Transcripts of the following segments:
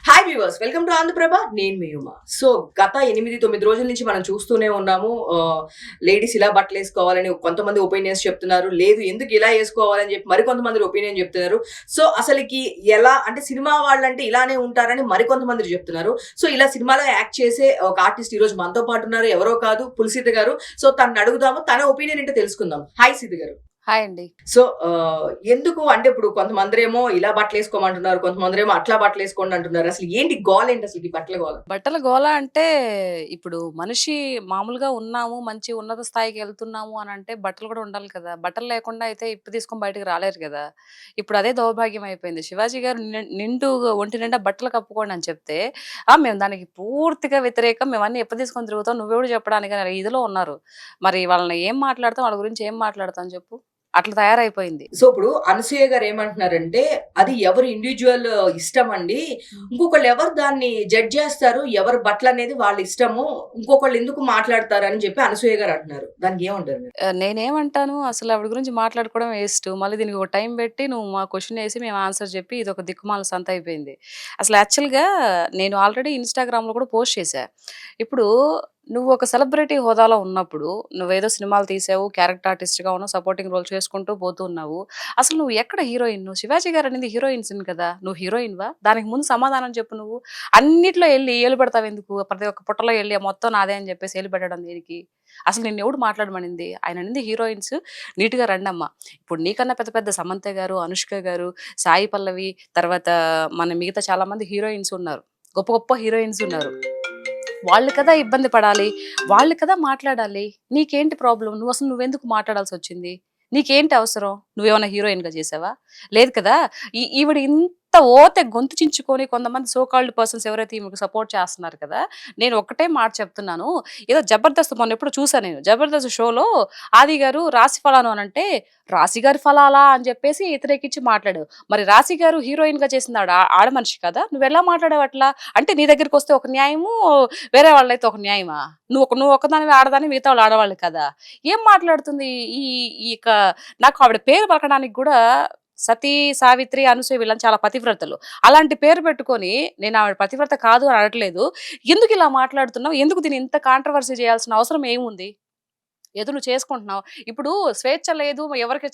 Hi viewers, welcome to Andhra Prabha. నేను మీ Uma. So గత 8-9 రోజుల నుంచి మనం చూస్తూనే ఉన్నాము. లేడీస్ ఇలా బట్టలు వేసుకోవాలని కొంతమంది ఒపీనియన్స్ చెప్తున్నారు. లేదు, ఎందుకు ఇలా వేసుకోవాలని చెప్పి మరికొంతమంది ఒపీనియన్ చెప్తున్నారు. సో అసలుకి ఎలా అంటే సినిమా వాళ్ళంటే ఇలానే ఉంటారని మరికొంతమంది చెప్తున్నారు. సో ఇలా సినిమాలో యాక్ట్ చేసే ఒక ఆర్టిస్ట్ ఈ రోజు మనతో పాటు ఉన్నారు. ఎవరో కాదు, పులిసిత గారు. సో తనని అడుగుదాము, తన ఒపీనియన్ ఏంటో తెలుసుకుందాం. హాయ్ సిద్ధు గారు. హాయ్ అండి. సో ఎందుకు అంటే ఇప్పుడు కొంతమందిరేమో ఇలా బట్టలేసుకోమంటున్నారు. కొంతమందిరేమో అట్లా బట్టలేసుకోండి అంటున్నారు. అసలు ఏంటి గోలేంటి అసలు ఈ బట్టల గోల? బట్టల గోల అంటే ఇప్పుడు మనిషి మామూలుగా ఉన్నాము, మంచి ఉన్నత స్థాయికి ఎళ్తున్నాము అనంటే బట్టలు కూడా ఉండాలి కదా! బట్టలు లేకుండా అయితే ఇప్పు తీసుకొని బయటకి రాలేరు కదా! ఇప్పుడు అదే దౌర్భాగ్యం అయిపోయింది. శివాజీ గారు నిండుగా ఒంటి నిండా బట్టలు కప్పుకోండి అని చెప్తే, మేము దానికి పూర్తిగా వ్యతిరేకం. మేమన్నీ ఎప్పు తీసుకొని తిరుగుతాం. నువ్వెవడు చెప్పడానికి అనే ఇదిలో ఉన్నారు. మరి వాళ్ళని ఏం మాట్లాడతాం? వాళ్ళ గురించి ఏం మాట్లాడతాం చెప్పు? అట్లా తయారైపోయింది. సో ఇప్పుడు అనసూయ గారు ఏమంటున్నారంటే, అది ఎవరి ఇండివిడ్యువల్ ఇష్టం అండి. ఇంకొకళ్ళు ఎవరు దాన్ని జడ్జ్ చేస్తారు. ఎవరి బట్టలనేది వాళ్ళ ఇష్టము. ఇంకొకళ్ళు ఎందుకు మాట్లాడతారని చెప్పి అనసూయ గారు అంటున్నారు. దానికి ఏమంటారు మీరు? నేనేమంటాను అసలు ఆవిడ గురించి మాట్లాడుకోవడం వేస్ట్. మళ్ళీ దీనికి ఒక టైం పెట్టి నువ్వు మా క్వెషన్ ఏసి మేము ఆన్సర్ చెప్పి ఇదొక దిక్కుమాల సంత అయిపోయింది. అసలు యాక్చువల్‌గా నేను ఆల్రెడీ ఇన్‌స్టాగ్రామ్‌లో కూడా పోస్ట్ చేశా. ఇప్పుడు నువ్వు ఒక సెలబ్రిటీ హోదాలో ఉన్నప్పుడు, నువ్వేదో సినిమాలు తీసావు, క్యారెక్టర్ ఆర్టిస్ట్‌గా ఉన్నావు, సపోర్టింగ్ రోల్ చేసుకుంటూ పోతూ ఉన్నావు. అసలు నువ్వు ఎక్కడ హీరోయిన్? నువ్వు 'శివాజీ' గారనేది హీరోయిన్స్ కదా! నువ్వు హీరోయిన్‌వా? దానికి ముందు సమాధానం చెప్పు నువ్వు. అన్నిట్లో ఎళ్లి ఏలు పెడతావెందుకు? ప్రతి ఒక్క పుటలో ఎళ్లి మొత్తం నాదే అని చెప్పేసి ఏలు పెట్టడం దేనికి? అసలు నిన్నెవడు మాట్లాడమనింది? ఆయన అనింది హీరోయిన్స్ నీట్‌గా రండమ్మా. ఇప్పుడు నీకన్నా పెద్ద పెద్ద సమంత గారు, అనుష్క గారు, సాయి పల్లవి, తర్వాత మన మిగతా చాలా మంది హీరోయిన్స్ ఉన్నారు. గొప్ప గొప్ప హీరోయిన్స్ ఉన్నారు. వాళ్ళు కదా ఇబ్బంది పడాలి. వాళ్ళు కదా మాట్లాడాలి. నీకేంటి ప్రాబ్లమ్? నువ్వసలు నువ్వెందుకు మాట్లాడాల్సొచ్చింది? నీకేంటి అవసరం? నువ్వేమన్నా హీరోయిన్‌గా చేసావా? లేదు కదా! ఈవిడ ఇంత ఓతే గొంతు చించుకొని కొంతమంది సో కాల్డ్ పర్సన్స్ ఎవరైతే ఈమెకు సపోర్ట్ చేస్తున్నారు కదా! నేను ఒక్కటే మాట చెప్తున్నాను. ఏదో 'జబర్దస్త్' మొన్నెప్పుడో చూసా నేను. 'జబర్దస్త్' షోలో 'ఆది' గారు రాశి ఫలాలు అనంటే, రాశి గారి ఫలాలా అని చెప్పేసి వ్యతిరేకించి మాట్లాడావు. మరి రాశి గారు హీరోయిన్‌గా చేసింది ఆడ మనిషి కదా! నువ్వెలా మాట్లాడావు అట్లా? అంటే నీ దగ్గరికొస్తే ఒక న్యాయము, వేరే వాళ్ళైతే ఒక న్యాయమా? నువ్వు ఒక్కదానివే ఆడదానివి, మిగతా వాళ్ళు ఆడవాళ్ళు కదా! ఏం మాట్లాడుతుంది? ఈ ఈ యొక్క నాకు ఆవిడ పేరు పలకడానికి గూడా సతీ, సావిత్రి, అనసూయ వీళ్ళని చాలా పతివ్రతలు. అలాంటి పేరు పెట్టుకొని నేను ఆవిడ పతివ్రత కాదు అని అనట్లేదు. ఎందుకిలా మాట్లాడుతున్నావు? ఎందుకు దీన్ని ఇంత కాంట్రోవర్సీ చేయాల్సిన అవసరం ఏముంది? ఏదో నువ్వు చేసుకుంటున్నావు. ఇప్పుడు స్వేచ్ఛ లేదు. ఎవరికి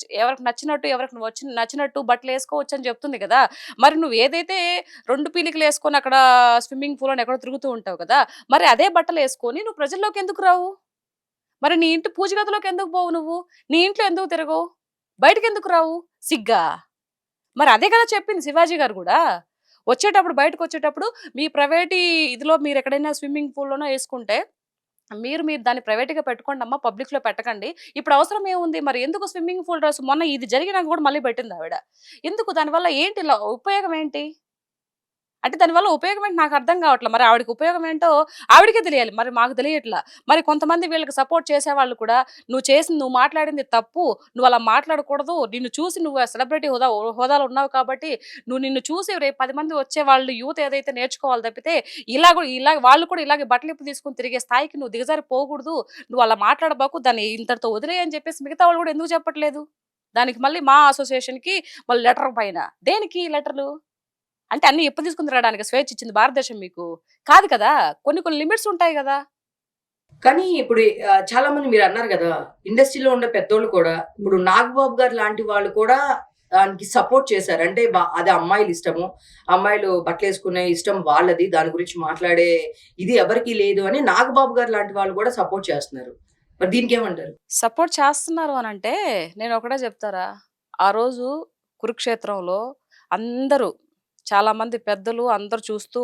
నచ్చినట్టు, ఎవరికి నచ్చినట్టు బట్టలేసుకోవచ్చని చెప్తుంది గదా! మరి నువ్వు ఏదైతే 2 పీలికలేసుకొని అక్కడ స్విమ్మింగ్ పూల్‌లోని ఎక్కడో తిరుగుతూ ఉంటావు కదా! మరి అదే బట్టలేసుకొని నువ్వు ప్రజల్లోకెందుకు రావు? మరి నీ ఇంటి పూజ గదిలోకెందుకు పోవు నువ్వు? నీ ఇంట్లో ఎందుకు తిరగవు? బయటకెందుకు రావు? సిగ్గా? మరి అదే కదా చెప్పింది శివాజీ గారు గూడా. బయటకొచ్చేటప్పుడు మీ ప్రైవేటీ ఇదిలో మీరెక్కడైనా స్విమ్మింగ్ పూల్‌లోనో యేసుకుంటే మీరు దాన్ని ప్రైవేట్‌గా పెట్టుకోండమ్మా. పబ్లిక్‌లో పెట్టకండి. ఇప్పుడు అవసరం ఏముంది? మరి ఎందుకు స్విమ్మింగ్ పూల్ డ్రెస్ మొన్న ఇది జరిగినాక గూడా మళ్ళీ పెట్టిందావిడ. ఎందుకు? దానివల్ల ఏంటి ఉపయోగం ఏంటి? అంటే దానివల్ల ఉపయోగం ఏంటి నాకర్థం కావట్ల. మరి ఆవిడకి ఉపయోగం ఏంటో ఆవిడకే తెలియాలి. మరి మాకు తెలియట్లా. మరి కొంతమంది వీళ్ళకి సపోర్ట్ చేసేవాళ్ళు కూడా నువ్వు మాట్లాడింది తప్పు. నువ్వలా మాట్లాడకూడదు. నిన్ను చూసి నువ్వు సెలబ్రిటీ హోదాలో ఉన్నావు కాబట్టి నిన్ను చూసి రేపు 10 మంది వచ్చేవాళ్ళు యూత్ ఏదైతే నేర్చుకోవాలి తప్పితే ఇలా వాళ్ళు కూడా ఇలాగే బట్టలిప్పి తీసుకొని తిరిగే స్థాయికి నువ్వు దిగజారిపోకూడదు. నువ్వు అలా మాట్లాడబాకు. దాన్ని ఇంతటితో వదిలేయి అని చెప్పేసి మిగతా వాళ్ళు కూడా ఎందుకు చెప్పట్లేదు? దానికి మళ్ళీ మా అసోసియేషన్‌కి మళ్ళీ లెటర్ పైన. దేనికి లెటర్‌లు? అంటే అన్నీ ఎప్పుడు తీసుకొని తిరగడానికి స్వేచ్ఛ ఇచ్చింది భారతదేశం మీకు? కాదు కదా! కొన్ని కొన్ని లిమిట్స్ ఉంటాయి గదా! కానీ ఇప్పుడు చాలా మంది మీరన్నారు గదా! ఇండస్ట్రీలో ఉండే పెద్దోళ్ళు కూడా ఇప్పుడు 'నాగబాబు' గారు లాంటి వాళ్ళు కూడా దానికి సపోర్ట్ చేశారు. అంటే అది అమ్మాయిల ఇష్టము. అమ్మాయిలు బట్టలేసుకునే ఇష్టం వాళ్ళది. దాని గురించి మాట్లాడే ఇది ఎవరికీ లేదు అని 'నాగబాబు' గారు లాంటి వాళ్ళు కూడా సపోర్ట్ చేస్తున్నారు. మరి దీనికేమంటారు? సపోర్ట్ చేస్తున్నారు అనంటే నేనొకటే చెప్తారా? ఆ రోజు కురుక్షేత్రంలో అందరూ చాలామంది పెద్దలు అందరూ చూస్తూ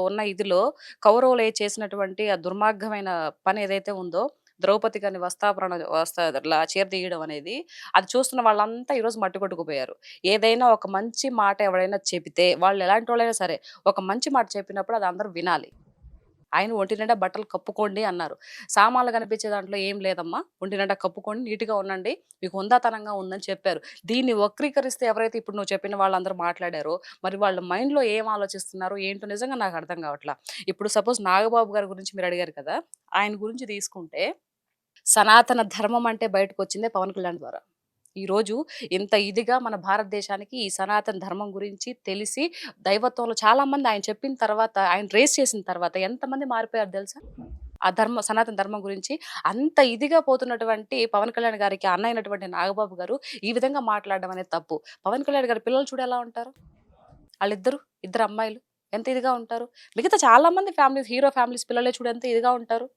ఉన్న ఇదిలో కౌరవులు చేసినటువంటి ఆ దుర్మార్గమైన పని ఏదైతే ఉందో ద్రౌపది గారిని వస్త్రాల చీరదీయడం అనేది అది చూస్తున్న వాళ్ళంతా ఈరోజు మట్టి కొట్టుకుపోయారు. ఏదైనా ఒక మంచి మాట ఎవరైనా చెబితే వాళ్ళు ఎలాంటి వాళ్ళైనా సరే ఒక మంచి మాట చెప్పినప్పుడు అది అందరూ వినాలి. ఆయన ఒంటి నిండా బట్టలు కప్పుకోండి అన్నారు. సామాన్లు కనిపించే దాంట్లో ఏం లేదమ్మా. ఒంటి నిండా కప్పుకోండి, నీట్‌గా ఉండండి. మీకు హుందాతనంగా ఉందని చెప్పారు. దీన్ని వక్రీకరిస్తే ఎవరైతే ఇప్పుడు నువ్వు చెప్పిన వాళ్ళందరూ మాట్లాడారో, మరి వాళ్ళ మైండ్‌లో ఏం ఆలోచిస్తున్నారో ఏంటో నిజంగా నాకు అర్థం కావట్ల. ఇప్పుడు సపోజ్ నాగబాబు గారి గురించి మీరు అడిగారు కదా! ఆయన గురించి తీసుకుంటే సనాతన ధర్మం అంటే బయటకొచ్చిందే పవన్ కళ్యాణ్ ద్వారా. ఈరోజు ఇంత ఇదిగా మన భారతదేశానికి ఈ సనాతన ధర్మం గురించి తెలిసి దైవత్వంలో చాలామంది ఆయన చెప్పిన తర్వాత, ఆయన రేస్ చేసిన తర్వాత ఎంతమంది మారిపోయారు తెలుసా? ఆ సనాతన ధర్మం గురించి అంత ఇదిగా పోతున్నటువంటి పవన్ కళ్యాణ్ గారికి అన్న అయినటువంటి నాగబాబు గారు ఈ విధంగా మాట్లాడడం అనేది తప్పు. పవన్ కళ్యాణ్ గారి పిల్లలు చూడు ఎలా ఉంటారు? ఇద్దరు అమ్మాయిలు ఎంత ఇదిగా ఉంటారు. మిగతా చాలా మంది ఫ్యామిలీస్, హీరో ఫ్యామిలీస్ పిల్లలే చూడు ఎంత ఇదిగా ఉంటారు.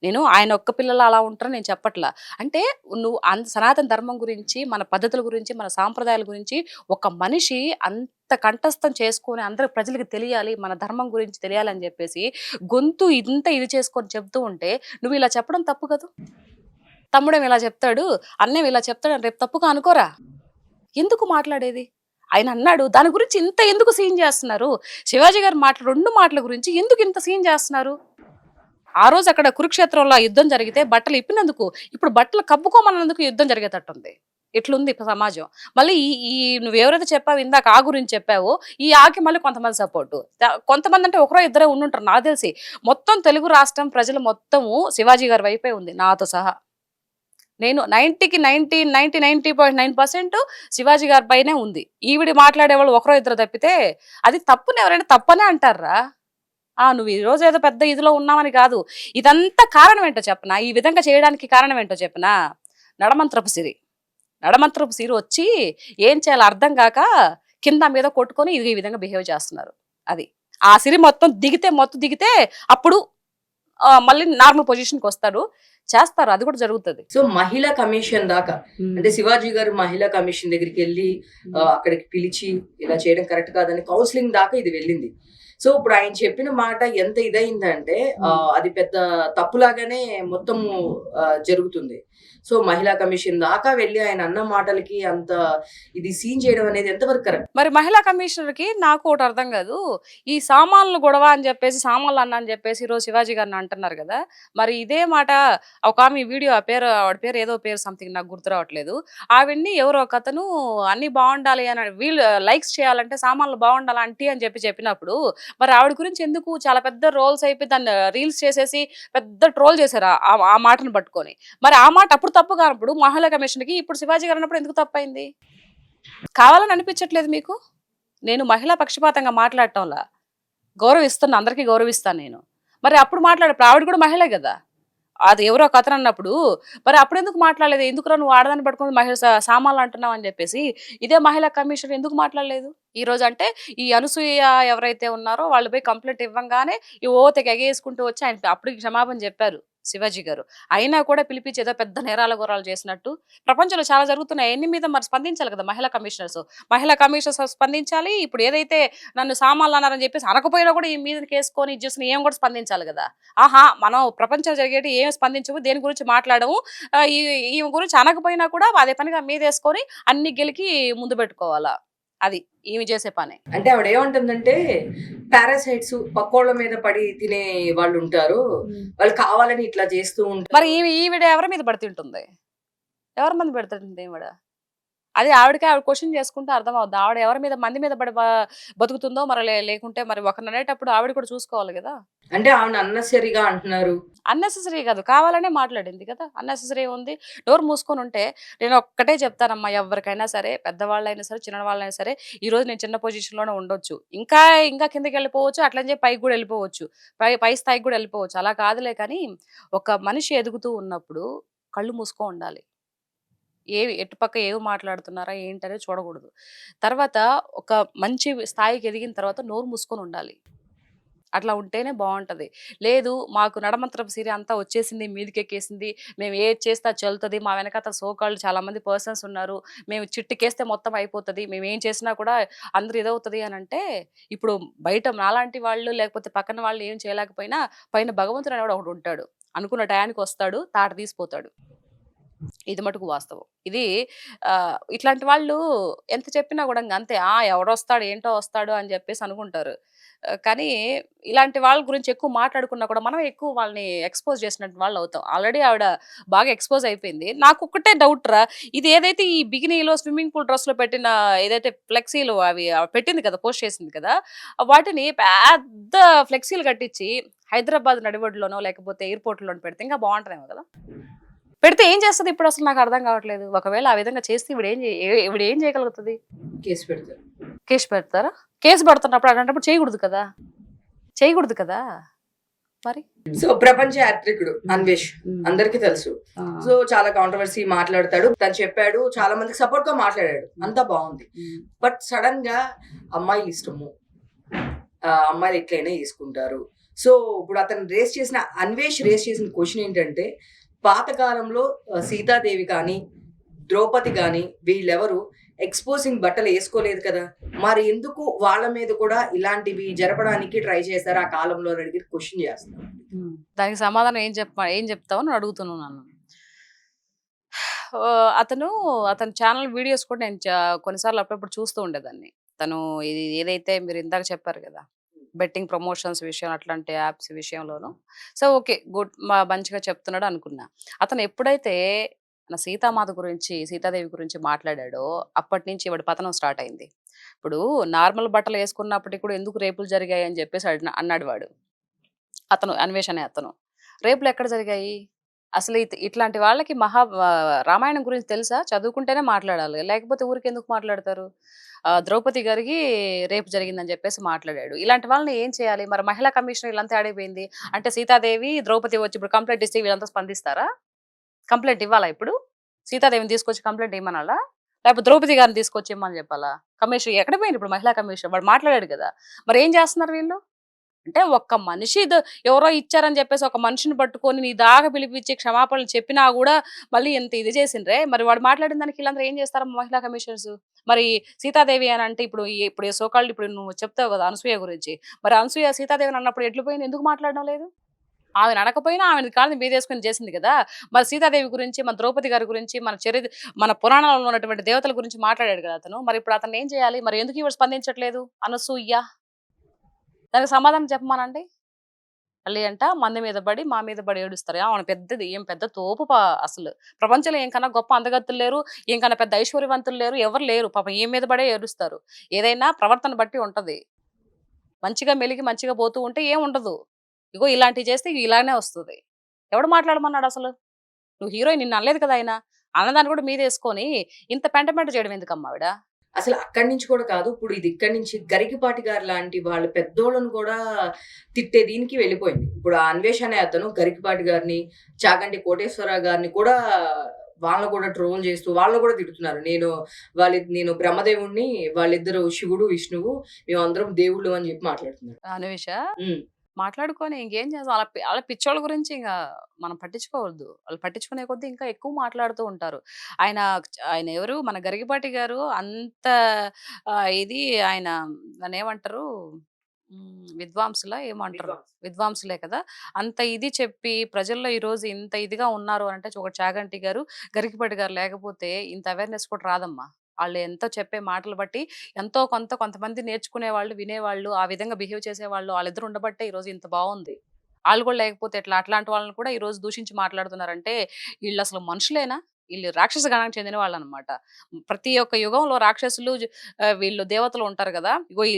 నేను ఆయన ఒక్క పిల్లలు అలా ఉంటారని నేను చెప్పట్లా. అంటే నువ్వు సనాతన ధర్మం గురించి, మన పద్ధతుల గురించి, మన సాంప్రదాయాల గురించి ఒక మనిషి అంత కంఠస్థం చేసుకొని అందరికి ప్రజలకి తెలియాలి, మన ధర్మం గురించి తెలియాలని చెప్పేసి గొంతు ఇంత ఇది చేసుకొని చెప్తూ ఉంటే నువ్వు ఇలా చెప్పడం తప్పు కదా! తమ్ముడేమో ఇలా చెప్తాడు, అన్నేమో ఇలా చెప్తాడు అని రేపు తప్పుగా అనుకోరా? ఎందుకు మాట్లాడేది? ఆయన అన్నాడు దాని గురించి ఇంత ఎందుకు సీన్ చేస్తున్నారు? శివాజీ గారు 2 మాటల గురించి ఎందుకు ఇంత సీన్ చేస్తున్నారు? ఆ రోజు అక్కడ కురుక్షేత్రంలో యుద్ధం జరిగితే బట్టలు ఇప్పినందుకు, ఇప్పుడు బట్టలు కప్పుకోమన్నందుకు యుద్ధం జరిగేటట్టుంది. ఇట్లుంది సమాజం. మళ్ళీ ఈ ఈ నువ్వెవరైతే చెప్పావో ఇందాక ఆ గురించి చెప్పావో, ఈ ఆకి మళ్ళీ కొంతమంది సపోర్టు. కొంతమంది అంటే ఒకరో ఇద్దరే ఉండుంటారు నాకు తెలిసి. మొత్తం తెలుగు రాష్ట్రం ప్రజలు మొత్తము శివాజీ గారి వైపే ఉంది నాతో సహా. నేను 90% శివాజీ గారి పైనే ఉంది. ఈవిడ మాట్లాడేవాళ్ళు ఒకరో ఇద్దరు తప్పితే అది తప్పుని ఎవరైనా తప్పనే అంటారా? నువ్వు ఈ రోజు ఏదో పెద్ద ఇదిలో ఉన్నావని కాదు. ఇదంతా కారణం ఏంటో చెప్పనా? ఈ విధంగా చేయడానికి కారణం ఏంటో చెప్పనా? నడమంత్రపు సిరి. నడమంత్రపు సిరి వచ్చి ఏం చేయాలో అర్థం కాక కింద మీద కొట్టుకొని ఇది ఈ విధంగా బిహేవ్ చేస్తున్నారు. అది. ఆ సిరి మొత్తం దిగితే అప్పుడు మళ్ళీ నార్మల్ పొజిషన్‌కి వస్తాడు. చేస్తారు. అది కూడా జరుగుతది. సో, మహిళా కమిషన్ దాకా అంటే శివాజీ గారు మహిళా కమిషన్ దగ్గరికెళ్ళి అక్కడికి పిలిచి ఇలా చేయడం కరెక్ట్ కాదని కౌన్సిలింగ్ దాకా ఇది వెళ్ళింది. సో, ఇప్పుడు ఆయన చెప్పిన మాట ఎంత ఇదయిందంటే అది పెద్ద తప్పులాగానే మొత్తము జరుగుతుంది. సో, మహిళా కమిషన్ దాకా వెళ్లి ఆయన అన్న మాటలకి అంత ఇది సీన్ చేయడం అనేది ఎంతవరకు కరెక్ట్? మరి మహిళా కమిషనర్‌కి నాకు ఒకటి అర్థం కాదు. ఈ సామాన్లు గొడవ అని చెప్పేసి, సామాన్లు అన్న అని చెప్పేసి ఈరోజు శివాజీ గారిని అంటున్నారు కదా! మరి ఇదే మాట ఒకామె వీడియో ఆవిడ పేరు ఏదో పేరు సంథింగ్ నాకు గుర్తు రావట్లేదు. ఆవిడని ఎవరో ఒకతను అన్నీ బావుండాలి అని వీళ్ళు లైక్స్ చేయాలంటే సామాన్లు బావుండాలి ఆంటీ అని చెప్పినప్పుడు మరి ఆవిడ గురించి ఎందుకు చాలా పెద్ద రోల్స్ అయిపోయి దాన్ని రీల్స్ చేసేసి పెద్ద ట్రోల్ చేశారు ఆ మాటను పట్టుకొని. మరి ఆ మాట అప్పుడు తప్పు కానప్పుడు మహిళా కమిషన్‌కి ఇప్పుడు శివాజీ గారు అన్నప్పుడు ఎందుకు తప్పయింది? కావాలని అనిపించట్లేదు మీకు? నేను మహిళా పక్షపాతంగా మాట్లాడటంలా. గౌరవిస్తున్నా, అందరికీ గౌరవిస్తాను నేను. మరి అప్పుడు ఇప్పుడు ఆవిడ కూడా మహిళే గదా! అది ఎవరో ఒకతను అన్నప్పుడు మరి అప్పుడెందుకు మాట్లాడలేదు? ఎందుకురా నువ్వు ఆడదాన్ని పట్టుకొని సామాన్లు అంటున్నావు అని చెప్పేసి ఇదే మహిళా కమిషనర్ ఎందుకు మాట్లాడలేదు? ఈరోజు అంటే ఈ అనసూయ ఎవరైతే ఉన్నారో వాళ్ళు పోయి కంప్లెయింట్ ఇవ్వంగానే ఈ తెగ ఎగేసుకుంటూ వచ్చి ఆయన అప్పటికి క్షమాపణ చెప్పారు శివాజీ గారు. అయినా కూడా పిలిపించి ఏదో పెద్ద నేరాల ఘోరాలు చేసినట్టు ప్రపంచంలో చాలా జరుగుతున్నాయి. అన్ని మీద మరి స్పందించాలి కదా మహిళా కమిషనర్స్ స్పందించాలి. ఇప్పుడు ఏదైతే నన్ను సామాన్లు అన్నారని చెప్పేసి అనకపోయినా కూడా ఈ మీద కేసుకొని ఇది చేసిన ఏం కూడా స్పందించాలి కదా! మనం ప్రపంచంలో జరిగేటి ఏం స్పందించము, దేని గురించి మాట్లాడము. ఈమె గురించి అనకపోయినా కూడా అదే పనిగా మీదేసుకొని అన్ని గెలికి ముందు పెట్టుకోవాలా? అది ఈమె చేసే పనే. అంటే ఆవిడ ఏమంటుందంటే పారాసైట్స్ పక్కోళ్ళ మీద పడి తినే వాళ్ళు ఉంటారు. వాళ్ళు కావాలని ఇట్లా చేస్తూ ఉంటారు. మరి ఈవిడ ఎవరి మీద పడి తింటుంది? ఎవరి మీద పెడుతుంది ఈవిడ? అది ఆవిడ క్వెషన్ చేసుకుంటే అర్థమవుద్ది. ఆవిడ ఎవరి మీద మంది మీద పడి బతుకుతుందో మరి లేకుంటే మరి ఒకరిని అనేటప్పుడు ఆవిడ కూడా చూసుకోవాలి కదా! అంటే ఆవిడ అన్నెసెసరీగా అంటున్నారు. అన్నెసెసరీ కాదు. కావాలనే మాట్లాడింది కదా! అన్నెసెసరీ ఉంది. నోరు మూసుకొని ఉంటే నేను ఒక్కటే చెప్తానమ్మా ఎవరికైనా సరే, పెద్దవాళ్ళైనా సరే, చిన్నవాళ్ళైనా సరే, ఈరోజు నేను చిన్న పొజిషన్‌లోనే ఉండొచ్చు. ఇంకా కిందకెళ్ళిపోవచ్చు. అట్లని చెప్పి పైకి కూడా వెళ్ళిపోవచ్చు. పై స్థాయికి కూడా వెళ్ళిపోవచ్చు. అలా కాదులే కానీ ఒక మనిషి ఎదుగుతూ ఉన్నప్పుడు కళ్ళు మూసుకొని ఉండాలి. ఎటుపక్క ఏవి మాట్లాడుతున్నారా ఏంటనేది చూడకూడదు. తర్వాత ఒక మంచి స్థాయికి ఎదిగిన తర్వాత నోరు మూసుకొని ఉండాలి. అట్లా ఉంటేనే బావుంటది. లేదు మాకు నడమంత్రపు సిరి అంతా వచ్చేసింది, మీదికెక్కేసింది. మేము ఏది చేస్తే అది చెల్లుతది. మా వెనకాతల సోకాల్డ్ చాలామంది పర్సన్స్ ఉన్నారు. మేము చిటికేస్తే మొత్తం అయిపోతది. మేమేం చేసినా కూడా అందరూ ఇదవుతది అనంటే, ఇప్పుడు బయట నాలాంటి వాళ్ళు లేకపోతే పక్కన వాళ్ళు ఏం చేయలేకపోయినా పైన భగవంతుడు అనేవాడు ఒకడుంటాడు. అనుకున్న టయానికి వస్తాడు, తాట తీసిపోతాడు. ఇది మటుకు వాస్తవం. ఇది ఇట్లాంటి వాళ్ళు ఎంత చెప్పినా కూడా అంతే. ఎవడొస్తాడు, ఏంటో వస్తాడు అని చెప్పేసి అనుకుంటారు. కానీ ఇలాంటి వాళ్ళ గురించి ఎక్కువ మాట్లాడుకున్నా కూడా మనం ఎక్కువ వాళ్ళని ఎక్స్‌పోజ్ చేసినట్టు వాళ్ళు అవుతాం. ఆల్రెడీ ఆవిడ బాగా ఎక్స్‌పోజ్ అయిపోయింది. నాకొక్కటే డౌట్ రా! ఇది ఏదైతే ఈ బికినీలో స్విమ్మింగ్ పూల్ డ్రెస్‌లో పెట్టిన ఏదైతే ఫ్లెక్సీలు అవి పెట్టింది కదా! పోస్ట్ చేసింది కదా! వాటిని పెద్ద ఫ్లెక్సీలు కట్టించి హైదరాబాద్ నడిబొడ్డులోనో లేకపోతే ఎయిర్‌పోర్ట్‌లోనో పెడితే ఇంకా బావుంటదేమో కదా! పెడితే ఏం చేస్తది ఇప్పుడు అసలు నాకు అర్థం కావట్లేదు. ఒకవేళ ఆ విధంగా చేస్తే ఈవిడ ఏం చేయగలుగుతది? కేసు పెడతారు. కేసు పెడతారా? కేసు పెడుతున్నప్పుడు అలాంటప్పుడు చేయకూడదు కదా! చేయకూడదు కదా! మరి? సో ప్రపంచ యాత్రికుడు అన్వేష్ అందరికీ తెలుసు. ఆ! సో చాలా కాంట్రవర్సీ మాట్లాడతాడు. తను చెప్పాడు, చాలా మందికి సపోర్ట్ గా మాట్లాడాడు. అంతా బాగుంది. హ్మ్. బట్ సడన్ గా అమ్మాయిలు ఇష్టము, అమ్మాయిలు ఎట్లయినా చేసుకుంటారు. సో ఇప్పుడు అతను అన్వేష్ రేస్ చేసిన క్వశ్చన్ ఏంటంటే, పాతకాలంలో సీతాదేవి కానీ ద్రౌపది కానీ వీళ్ళెవరు ఎక్స్పోజింగ్ బట్టలు వేసుకోలేదు కదా, మరి ఎందుకు వాళ్ళ మీద కూడా ఇలాంటివి జరపడానికి ట్రై చేశారు ఆ కాలంలో అని అడిగి క్వశ్చన్ చేస్తున్నారు. దానికి సమాధానం ఏం చెప్తావు అని అడుగుతున్నాను నన్ను. అతను అతని ఛానల్ వీడియోస్ కూడా నేను కొన్నిసార్లు అప్పుడప్పుడు చూస్తూ ఉండేదాన్ని. తను ఇది ఏదైతే మీరు ఇందాక చెప్పారు కదా, బెట్టింగ్ ప్రమోషన్స్ విషయం అట్లాంటి యాప్స్ విషయంలోను. సో ఓకే, గుడ్, మంచిగా చెప్తున్నాడు అనుకున్నా. అతను ఎప్పుడైతే నా సీతామాత గురించి, సీతాదేవి గురించి మాట్లాడాడో అప్పటి నుంచి ఈవిడ పతనం స్టార్ట్ అయింది. ఇప్పుడు నార్మల్ బట్టలు వేసుకున్నప్పటికి కూడా ఎందుకు రేపులు జరిగాయి అని చెప్పేసి అన్నాడు వాడు. అతను అన్వేష్ అనే అతను. రేపులు ఎక్కడ జరిగాయి? అసలు ఇట్లాంటి వాళ్ళకి రామాయణం గురించి తెలుసా? చదువుకుంటేనే మాట్లాడాలి. లేకపోతే ఊరికెందుకు మాట్లాడతారు? ద్రౌపది గారికి రేపు జరిగిందని చెప్పేసి మాట్లాడాడు. ఇలాంటి వాళ్ళని ఏం చేయాలి? మరి మహిళా కమిషన్ వీళ్ళంతా ఆడిపోయింది. అంటే సీతాదేవి, ద్రౌపది వచ్చి ఇప్పుడు కంప్లైంట్ ఇస్తే వీళ్ళంతా స్పందిస్తారా? కంప్లైంట్ ఇవ్వాలా ఇప్పుడు? సీతాదేవిని తీసుకొచ్చి కంప్లైంట్ ఇమ్మనాలా? లేకపోతే ద్రౌపది గారిని తీసుకొచ్చి ఇమ్మని చెప్పాలా? కమిషన్ ఎక్కడ పోయింది ఇప్పుడు మహిళా కమిషన్? వాడు మాట్లాడాడు కదా! మరి ఏం చేస్తున్నారు వీళ్ళు? అంటే ఒక్క మనిషి ఎవరో ఇచ్చారని చెప్పేసి ఒక మనిషిని పట్టుకొని నీ దాకా పిలిపించి క్షమాపణలు చెప్పినా కూడా మళ్ళీ ఎంత ఇది చేసిండ్రే, మరి వాడు మాట్లాడిన దానికి వీళ్ళందరూ ఏం చేస్తారు మహిళా కమిషనర్స్? మరి సీతాదేవి అని అంటే ఇప్పుడు సోకాళ్ళు ఇప్పుడు నువ్వు చెప్తావు కదా అనసూయ గురించి, మరి అనసూయ సీతాదేవిని అన్నప్పుడు ఎట్లు పోయింది, ఎందుకు మాట్లాడడం లేదు? ఆమెను అనకపోయినా ఆమెను కాళ్ళని మీదేసుకొని చేసింది కదా. మరి సీతాదేవి గురించి, మన ద్రౌపది గారి గురించి, మన పురాణాలలో ఉన్నటువంటి దేవతల గురించి మాట్లాడాడు కదా అతను. మరి ఇప్పుడు అతను ఏం చేయాలి? మరి ఎందుకు ఇవాడు స్పందించట్లేదు అనసూయ? దానికి సమాధానం చెప్పమానండి. మళ్ళీ అంట మంది మీద పడి మా మీద పడి ఏడుస్తారు. ఆమె పెద్దది, ఏం పెద్ద తోపు అసలు. ప్రపంచంలో ఏంకన్నా గొప్ప అందగత్తులు లేరు, ఏంకన్నా పెద్ద ఐశ్వర్యవంతులు లేరు, ఎవరు లేరు. పాపం ఏం మీద పడే ఏడుస్తారు. ఏదైనా ప్రవర్తన బట్టి ఉంటది. మంచిగా మెలిగి మంచిగా పోతూ ఉంటే ఏం ఉండదు. ఇగో ఇలాంటివి చేస్తే ఇలానే వస్తుంది. ఎవడు మాట్లాడమన్నాడు అసలు? నువ్వు హీరోయిన్, నిన్ను అనలేదు కదా ఆయన. అన్నదాన్ని కూడా మీదేసుకొని ఇంత పెంట చేయడం ఎందుకమ్మా ఆవిడ? అసలు అక్కడి నుంచి కూడా కాదు. ఇప్పుడు ఇది ఇక్కడి నుంచి గరికపాటి గారు లాంటి వాళ్ళ పెద్దోళ్ళని కూడా తిట్టే దీనికి వెళ్ళిపోయింది. ఇప్పుడు ఆ అన్వేష్ అనే అతను గరికపాటి గారిని, చాగంటి కోటేశ్వరరావు గారిని కూడా వాళ్ళని కూడా ట్రోల్ చేస్తూ వాళ్ళని కూడా తిడుతున్నారు. నేను బ్రహ్మదేవుడిని, వాళ్ళిద్దరు శివుడు, విష్ణువు, మేమందరం దేవుళ్ళు అని చెప్పి మాట్లాడుతున్నారు. అన్వేషా హ్మ్. మాట్లాడుకొని ఇంకేం చేస్తాం. వాళ్ళ పిచ్చోళ్ళ గురించి ఇంకా మనం పట్టించుకోవద్దు. వాళ్ళు పట్టించుకునే కొద్దీ ఇంకా ఎక్కువ మాట్లాడుతూ ఉంటారు. ఆయన ఆయన ఎవరు మన గరికపాటి గారు అంత ఇది ఆయన దాన్నేమంటారు, విద్వాంసులా ఏమంటారు? విద్వాంసులే కదా! అంత ఇది చెప్పి ప్రజల్లో ఈరోజు ఇంత ఇదిగా ఉన్నారు అంటే ఒక చాగంటి గారు, గరికపాటి గారు లేకపోతే ఇంత అవేర్‌నెస్ కూడా రాదమ్మా. ఆళ్ళు ఎంతో చెప్పే మాటలు బట్టి ఎంతో కొంతమంది నేర్చుకునేవాళ్ళు, వినేవాళ్ళు, ఆ విధంగా బిహేవ్ చేసేవాళ్ళు ఆళ్ళిద్దరు ఉండబట్టే ఈరోజు ఇంత బావుంది. ఆళ్ళు కూడా లేకపోతే ఎట్లా? అట్లాంటి వాళ్ళని కూడా ఈరోజు దూషించి మాట్లాడుతున్నారంటే ఈళ్ళసలు మనుషులేనా? ఈళ్ళు రాక్షస గణానికి చెందిన వాళ్ళనమాట. ప్రతి ఒక్క యుగంలో రాక్షసులు వీళ్ళు దేవతలు ఉంటారు గదా! ఇగో ఈ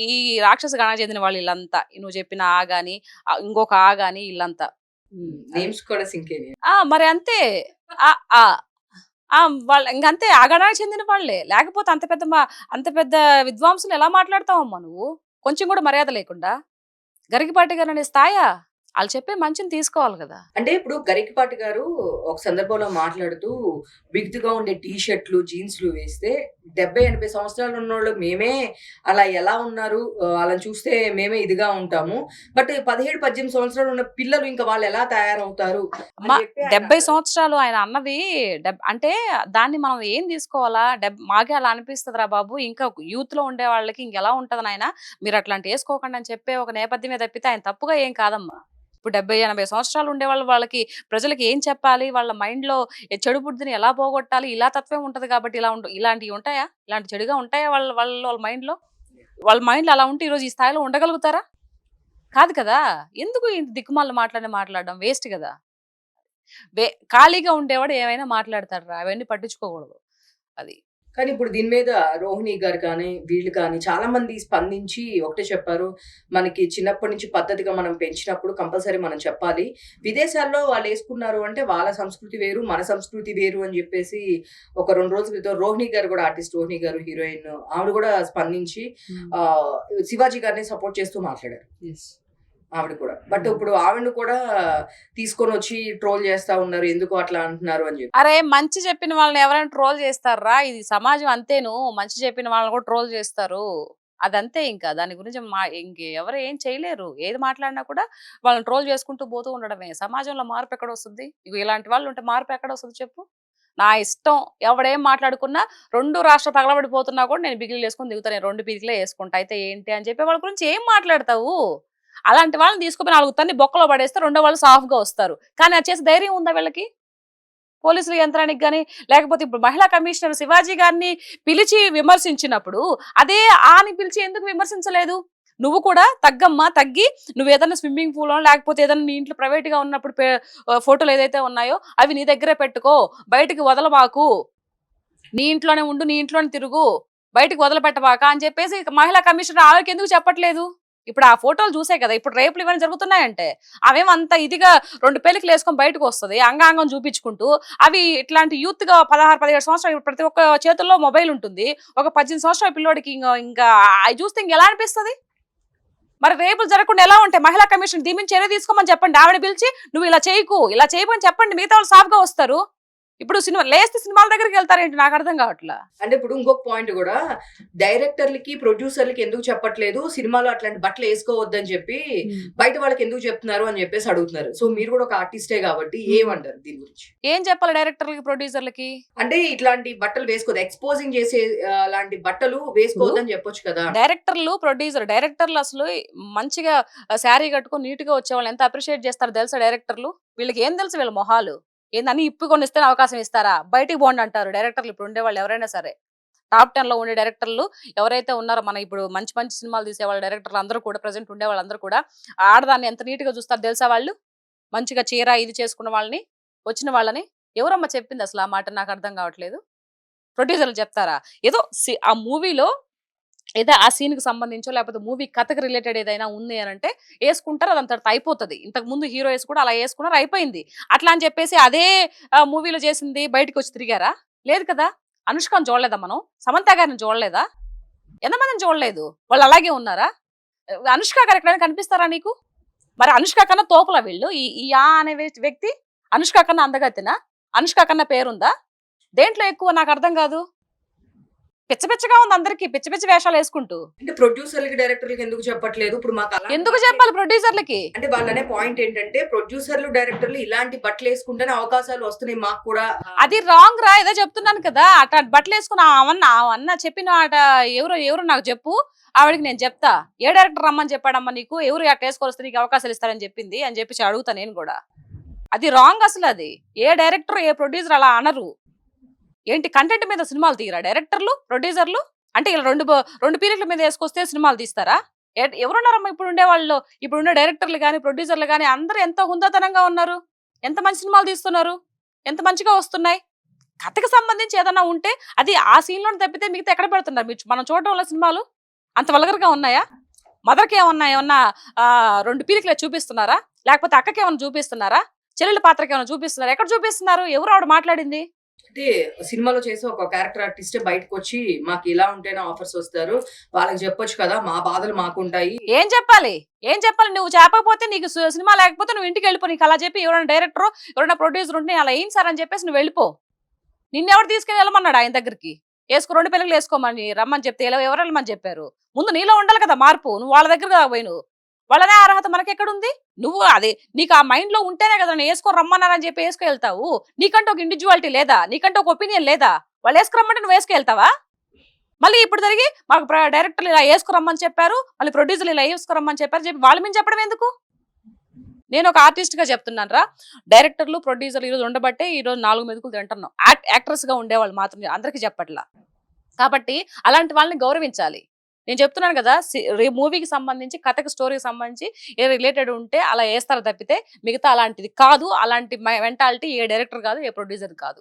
ఈ ఈ రాక్షస గణానికి చెందిన వాళ్ళు ఈళ్ళంతా. నువ్వు చెప్పిన ఆ గాని, ఇంకొక ఆ గాని ఈళ్ళంతా. అది. నేమ్స్ కూడా సింక్ అయినాయి. మరి అంతే. ఆ! ఆ! ఆ! ఇంకంతే ఆ గణానికి చెందిన వాళ్ళే. లేకపోతే అంత పెద్ద విద్వాంసులు ఎలా మాట్లాడతావమ్మా నువ్వు? కొంచెం కూడా మర్యాద లేకుండా. గరికపాటి గారనే స్థాయా? ఆళ్ళు చెప్పే మంచిని తీసుకోవాలి గదా! అంటే ఇప్పుడు గరికపాటి గారు ఒక సందర్భంలో మాట్లాడుతూ బిగుతుగా ఉండే టీ షర్ట్లు, జీన్స్‌లు వేస్తే 70, 80 సంవత్సరాలు ఉన్నోళ్ళు మేమే అలా ఎలా ఉన్నారు? ఆళ్ళని చూస్తే మేమే ఇదిగా ఉంటాము. బట్ 17, 18 సంవత్సరాలు ఉన్న పిల్లలు ఇంకా వాళ్ళు ఎలా తయారవుతారు అమ్మా, అని చెప్పి ఆయన 70 అన్నారు. సంవత్సరాలు ఆయన అన్నది అంటే దాన్ని మనం ఏం తీసుకోవాలా? మాకే అలా అనిపిస్తదిరా బాబు! ఇంకా యూత్‌లో ఉండే వాళ్ళకి ఇంకెలా ఉంటది నాయనా? మీరు అట్లాంటియేసుకోకండి అని చెప్పే ఒక నేపథ్యమే తప్పితే ఆయన తప్పుగా ఏం కాదమ్మా. ఇప్పుడు 70, 80 సంవత్సరాలు ఉండేవాళ్ళు వాళ్ళకి ప్రజలకి ఏం చెప్పాలి? వాళ్ళ మైండ్‌లో చెడు బుద్ధిని ఎలా పోగొట్టాలి? ఇలా తత్వమే ఉంటది కాబట్టి ఇలాంటియి ఉంటాయా? ఇలాంటి చెడుగా ఉంటాయా వాళ్ళ మైండ్‌లో? వాళ్ళ మైండ్‌లో అలా ఉంటే ఈరోజు ఈ స్థాయిలో ఉండగలుగుతారా? కాదు కదా! ఎందుకు ఇంత దిక్కుమాలిన మాట్లాడడం వేస్ట్ గదా! ఖాళీగా ఉండేవాడు ఏమైనా మాట్లాడతాడురా. అవన్నీ పట్టించుకోకూడదు. అది. కానీ ఇప్పుడు దీని మీద రోహిణి గారు కానీ, వీళ్ళు కానీ చాలా మంది స్పందించి ఒకటే చెప్పారు. మనకి చిన్నప్పటి నుంచి పద్ధతిగా మనం పెంచినప్పుడు కంపల్సరీ మనం చెప్పాలి. విదేశాల్లో వాళ్ళేసుకున్నారు అంటే వాళ్ళ సంస్కృతి వేరు, మన సంస్కృతి వేరు అని జెప్పేసి ఒక 2 రోజుల క్రితం రోహిణి గారు గూడా ఆర్టిస్ట్ రోహిణి గారు హీరోయిన్ ఆవిడ గూడా స్పందించి ఆహ్, శివాజీ గారిని సపోర్ట్ చేస్తూ మాట్లాడారు. యెస్. ఆవిడ కూడా. బట్ ఇప్పుడు ఆవిడని కూడా తీసుకొనొచ్చి ట్రోల్ చేస్తా ఉన్నారు. ఎందుకు అట్లా అంటున్నారు అని జెప్పి. అరే మంచి చెప్పిన వాళ్ళని ఎవరైనా ట్రోల్ చేస్తారా? ఇది సమాజం అంతేను. మంచి చెప్పిన వాళ్ళని కూడా ట్రోల్ చేస్తారు. అదంతే ఇంకా. దాని గురించి ఎవరు ఏం చేయలేరు. ఏది మాట్లాడినా కూడా వాళ్ళని ట్రోల్ చేసుకుంటూ పోతూ ఉండడమే. సమాజంలో మార్పు ఎక్కడొస్తుంది? ఇగో ఇలాంటి వాళ్ళు ఉంటే మార్పు ఎక్కడొస్తది చెప్పు? నా ఇష్టం. ఎవడేం మాట్లాడుకున్నా 2 రాష్ట్రాలు తగలబడిపోతున్నా కూడా నేను బిగిలీలేసుకొని దిగుతా. నేను 2 పీకిలే యేసుకుంటా. అయితే ఏంటి అని చెప్పి వాళ్ళ గురించి ఏం మాట్లాడతావు? అలాంటి వాళ్ళని తీసుకుపోయి 4 తన్ని బొక్కలో పడేస్తే రెండో వాళ్ళు సాఫ్‌గా వస్తారు. కానీ అది చేసే ధైర్యం ఉందా వీళ్ళకి? పోలీసుల యంత్రానికి గాని, లేకపోతే ఇప్పుడు మహిళా కమిషనర్ శివాజీ గారిని పిలిచి విమర్శించినప్పుడు, అదే ఆని పిలిచి ఎందుకు విమర్శించలేదు? నువ్వు కూడా తగ్గమ్మా, తగ్గి నువ్వేదన్నా స్విమ్మింగ్ పూల్‌లోనో లేకపోతే ఏదన్నా నీ ఇంట్లో ప్రైవేట్‌గా ఉన్నప్పుడు ఫోటోలు ఏదైతే ఉన్నాయో అవి నీ దగ్గరే పెట్టుకో. బయటికి వదలమాకు. నీ ఇంట్లోనే ఉండు, నీ ఇంట్లోనే తిరుగు. బయటికి వదిలిపెట్టబాక అని చెప్పేసి మహిళా కమిషనర్ ఆవిడకెందుకు చెప్పట్లేదు? ఇప్పుడు ఆ ఫోటోలు చూసే కదా ఇప్పుడు రేపులు ఇవన్నీ జరుగుతున్నాయంటే అవేమంత ఇదిగా 2 పేలికలు వేసుకొని బయటకు వస్తుంది అంగాంగం చూపించుకుంటూ అవి ఇట్లాంటి యూత్ గా 16-17 సంవత్సరాలు ఇప్పుడు ప్రతి ఒక్క చేతుల్లో మొబైల్ ఉంటుంది ఒక 18 సంవత్సరాల పిల్లోడికి ఇంకా అవి చూస్తే ఇంక ఎలా అనిపిస్తుంది మరి రేపులు జరగకుండా ఎలా ఉంటాయి మహిళా కమిషన్ దీని మీద చర్య తీసుకోమని చెప్పండి ఆవిడ పిలిచి నువ్వు ఇలా చేయకు ఇలా చేయమని చెప్పండి మిగతా వాళ్ళు సాఫ్గా వస్తారు ఇప్పుడు సినిమా లేస్తే సినిమాల దగ్గరికి వెళ్తారేంటి నాకు అర్థం కావట్లా అంటే ఇప్పుడు ఇంకొక పాయింట్ కూడా డైరెక్టర్లకి ప్రొడ్యూసర్లకి ఎందుకు చెప్పట్లేదు సినిమాలో అట్లాంటి బట్టలు వేసుకోవద్దని చెప్పి బయట వాళ్ళకి ఎందుకు చెప్తున్నారు అని చెప్పేసి అడుగుతున్నారు సో మీరు కూడా ఒక ఆర్టిస్టే కాబట్టి ఏమంటారు దీని గురించి ఏం చెప్పాలి డైరెక్టర్లకి ప్రొడ్యూసర్లకి అంటే ఇట్లాంటి బట్టలు వేసుకోవద్దు ఎక్స్పోజింగ్ చేసే లాంటి బట్టలు వేసుకోవద్దని చెప్పొచ్చు కదా డైరెక్టర్లు డైరెక్టర్లు అసలు మంచిగా శారీ కట్టుకొని నీట్ గా వచ్చే వాళ్ళు ఎంత అప్రిషియేట్ చేస్తారు తెలుసా డైరెక్టర్లు వీళ్ళకి ఏం తెలుసు వీళ్ళ మొహాలు ఏందని ఇప్పుకొని ఇస్తే అవకాశం ఇస్తారా బయటికి పోండి అంటారు డైరెక్టర్లు ఇప్పుడు ఉండే వాళ్ళు ఎవరైనా సరే టాప్ 10 లో ఉండే డైరెక్టర్లు ఎవరైతే ఉన్నారో మన ఇప్పుడు మంచి మంచి సినిమాలు తీసేవాళ్ళు డైరెక్టర్లు అందరూ కూడా ప్రెసెంట్ ఉండే వాళ్ళందరూ కూడా ఆడదాన్ని ఎంత నీట్ గా చూస్తారు తెలుసా వాళ్ళు మంచిగా చీర ఇది చేసుకున్న వాళ్ళని వచ్చిన వాళ్ళని ఎవరమ్మా చెప్పింది అసలు ఆ మాట నాకు అర్థం కావట్లేదు ప్రొడ్యూసర్లు చెప్తారా ఏదో ఆ మూవీలో ఏదో ఆ సీన్ కి సంబంధించో లేకపోతే మూవీ కథకు రిలేటెడ్ ఏదైనా ఉంది అని అంటే వేసుకుంటారు అదంతా అయిపోతుంది ఇంతకు ముందు హీరోయిన్స్ కూడా అలా వేసుకున్నారు అయిపోయింది అట్లా అని చెప్పేసి అదే మూవీలో చేసింది బయటకు వచ్చి తిరిగారా లేదు కదా అనుష్కని చూడలేదా మనం సమంత గారిని చూడలేదా ఎంతమందిని చూడలేదు వాళ్ళు అలాగే ఉన్నారా అనుష్క గారు ఎక్కడైనా కనిపిస్తారా నీకు మరి అనుష్క కన్నా తోపులా వీళ్ళు ఈ అనే వ్యక్తి అనుష్క కన్నా అందగతినా అనుష్క కన్నా పేరుందా దేంట్లో ఎక్కువ నాకు అర్థం కాదు పిచ్చ పిచ్చగా ఉంది అందరికి పిచ్చి పిచ్చి వేషాలు వేసుకుంటూ అంటే ప్రొడ్యూసర్లకి డైరెక్టర్లకి ఎందుకు చెప్పట్లేదు ఇప్పుడు మాకు ఎందుకు చెప్పాలి ప్రొడ్యూసర్లకి అంటే వాళ్ళనే పాయింట్ ఏంటంటే ప్రొడ్యూసర్లు డైరెక్టర్లు ఇలాంటి బట్టలు వేసుకుంటేనే అవకాశాలు వస్తున్నాయి మాకు కూడా అది రాంగ్ రా ఏదో చెప్తున్నాను కదా అట్లా బట్టలు వేసుకుని అవన్న చెప్పిన ఎవరు నాకు చెప్పు ఆవిడకి నేను చెప్తా ఏ డైరెక్టర్ రమ్మని చెప్పాడమ్మా నీకు ఎవరు అట్లా వేసుకొని వస్తే నీకు అవకాశాలు ఇస్తారని చెప్పింది అని చెప్పి అడుగుతా నేను కూడా అది రాంగ్ అసలు అది ఏ డైరెక్టర్ ఏ ప్రొడ్యూసర్ అలా అనరు ఏంటి కంటెంట్ మీద సినిమాలు తీయరా డైరెక్టర్లు ప్రొడ్యూసర్లు అంటే ఇలా రెండు పీరియడ్ల మీద వేసుకొస్తే సినిమాలు తీస్తారా ఎవరున్నారమ్మా ఇప్పుడు ఉండే వాళ్ళు ఇప్పుడు ఉండే డైరెక్టర్లు కానీ ప్రొడ్యూసర్లు కానీ అందరూ ఎంత హుందాతనంగా ఉన్నారు ఎంత మంచి సినిమాలు తీస్తున్నారు ఎంత మంచిగా వస్తున్నాయి కథకు సంబంధించి ఏదైనా ఉంటే అది ఆ సీన్లో తప్పితే మిగతా ఎక్కడ పెడుతున్నారు మీరు మనం చూడటం వల్ల సినిమాలు అంత వల్గర్గా ఉన్నాయా మదర్కి ఏమన్నా 2 పీరికలు చూపిస్తున్నారా లేకపోతే అక్కకి ఏమైనా చూపిస్తున్నారా చెల్లెల పాత్రకి ఏమైనా చూపిస్తున్నారా ఎక్కడ చూపిస్తున్నారు ఎవరు ఆవిడ మాట్లాడింది అంటే సినిమాలో చేసే ఒక క్యారెక్టర్ ఆర్టిస్ట్ బయటకు వచ్చి మాకు ఇలా ఉంటేనే ఆఫర్స్ వస్తారు వాళ్ళకి చెప్పొచ్చు కదా మా బాధలు మాకుంటాయి ఏం చెప్పాలి నువ్వు చెప్పకపోతే నీకు సినిమా లేకపోతే నువ్వు ఇంటికి వెళ్ళిపో నీకు అలా చెప్పి ఎవరైనా డైరెక్టర్ ఎవరైనా ప్రొడ్యూసర్ ఉంటే అలా ఏం సార్ అని చెప్పేసి నువ్వు వెళ్ళిపో నిన్నెవరు తీసుకెళ్ళి వెళ్ళమన్నాడు ఆయన దగ్గరికి 2 పిల్లలు వేసుకోమని రమ్మని చెప్తే ఎవరు వెళ్ళమని చెప్పారు ముందు నీలో ఉండాలి కదా మార్పు నువ్వు వాళ్ళ దగ్గర పోయి నువ్వు వాళ్ళనే అర్హత మనకెక్కడుంది నువ్వు అదే నీకు ఆ మైండ్ లో ఉంటేనే కదా నేను వేసుకో రమ్మన్నారని చెప్పి వేసుకు వెళ్తావు నీకంటే ఒక ఇండివిజువాలిటీ లేదా నీకంటే ఒక ఒపీనియన్ లేదా వాళ్ళు వేసుకురమ్మంటే నువ్వు వేసుకెళ్తావా మళ్ళీ ఇప్పుడు జరిగి మాకు డైరెక్టర్లు ఇలా వేసుకురమ్మని చెప్పారు మళ్ళీ ప్రొడ్యూసర్లు ఇలా వేసుకురమ్మని చెప్పారు చెప్పి వాళ్ళ మీద చెప్పడం ఎందుకు నేను ఒక ఆర్టిస్ట్ గా చెప్తున్నాను రా డైరెక్టర్లు ప్రొడ్యూసర్లు ఈరోజు ఉండబట్టే ఈరోజు 4 మెతుకులు తింటున్నాం యాక్టర్స్ గా ఉండేవాళ్ళు మాత్రం అందరికీ చెప్పట్లా కాబట్టి అలాంటి వాళ్ళని గౌరవించాలి నేను చెప్తున్నాను కదా మూవీకి సంబంధించి కథకు స్టోరీకి సంబంధించి ఏ రిలేటెడ్ ఉంటే అలా వేస్తారు తప్పితే మిగతా అలాంటిది కాదు అలాంటి మెంటాలిటీ ఏ డైరెక్టర్ కాదు ఏ ప్రొడ్యూసర్ కాదు